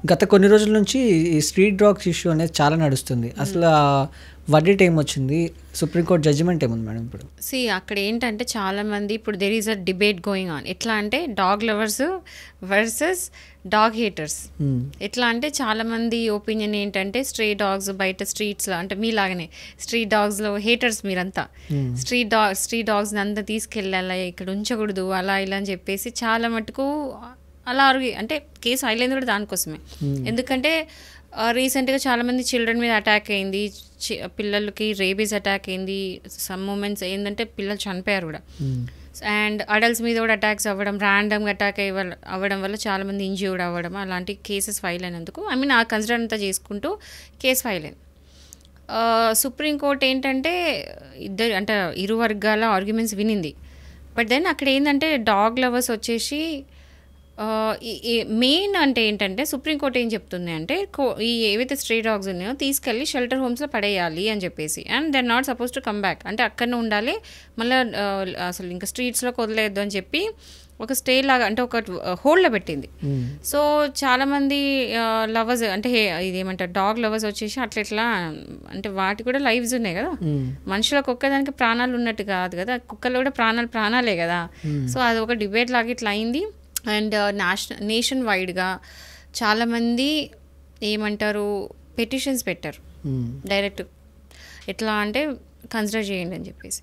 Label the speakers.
Speaker 1: గత కొన్ని రోజుల నుంచి ఈ స్ట్రీట్ డాగ్స్ ఇష్యూ అనేది చాలా నడుస్తుంది. అసలు వర్డిక్ట్ ఏమొచ్చింది? సుప్రీంకోర్టు జడ్జిమెంట్ ఏముంది మేడం ఇప్పుడు?
Speaker 2: అక్కడ ఏంటంటే చాలామంది ఇప్పుడు there is a debate going on. ఎట్లా అంటే dog lovers versus dog haters. ఎట్లా అంటే చాలామంది ఒపీనియన్ ఏంటంటే స్ట్రే డాగ్స్ బయట స్ట్రీట్స్లో అంటే మీలాగనే స్ట్రీట్ డాగ్స్లో హేటర్స్ మీరంతా. స్ట్రీట్ డాగ్స్ని అంతా తీసుకెళ్ళాలి, ఇక్కడ ఉంచకూడదు, అలా ఇలా అని చెప్పేసి చాలా మటుకు అలా అంటే కేసు అయింది కూడా దానికోసమే. ఎందుకంటే రీసెంట్గా చాలామంది చిల్డ్రన్ మీద అటాక్ అయింది, పిల్లలకి రేబీస్ అటాక్ అయింది, సమ్ మూమెంట్స్ ఏంటంటే పిల్లలు చనిపోయారు కూడా. అండ్ అడల్ట్స్ మీద కూడా అటాక్స్ అవ్వడం, ర్యాండమ్గా అటాక్ అవ్వడం వల్ల చాలామంది ఇంజ్యూర్డ్ అవ్వడం, అలాంటి కేసెస్ ఫైల్ అయినందుకు ఆ కన్సిడర్ అంతా చేసుకుంటూ కేసు ఫైల్ అయింది. సుప్రీంకోర్టు ఏంటంటే అంటే ఇరు వర్గాల ఆర్గ్యుమెంట్స్ వినింది. బట్ దెన్ అక్కడ ఏంటంటే డాగ్ లవర్స్ వచ్చేసి మెయిన్ అంటే ఏంటంటే సుప్రీంకోర్టు ఏం చెప్తుంది అంటే ఈ ఏవైతే స్ట్రే డాగ్స్ ఉన్నాయో తీసుకెళ్ళి షెల్టర్ హోమ్స్లో పడేయాలి అని చెప్పేసి, and they are not suppose to come back, అంటే అక్కడనే ఉండాలి, మళ్ళీ అసలు ఇంకా స్ట్రీట్స్లోకి వదిలేయద్దు అని చెప్పి ఒక స్టే లాగా అంటే ఒక హోల్డ్లో పెట్టింది. సో చాలామంది లవర్స్ అంటే ఇదేమంటారు డాగ్ లవర్స్ వచ్చేసి అట్లా అంటే వాటి కూడా లైవ్స్ ఉన్నాయి కదా, మనుషులకు ఒక్కదానికి ప్రాణాలు ఉన్నట్టు కాదు కదా, కుక్కలు కూడా ప్రాణాలే కదా. సో అది ఒక డిబేట్ లాగా ఇట్లా అయింది. అండ్ నేషన్ వైడ్గా చాలామంది ఏమంటారు పెటిషన్స్ పెట్టారు డైరెక్ట్, ఎట్లా అంటే కన్సిడర్ చేయండి అని చెప్పేసి.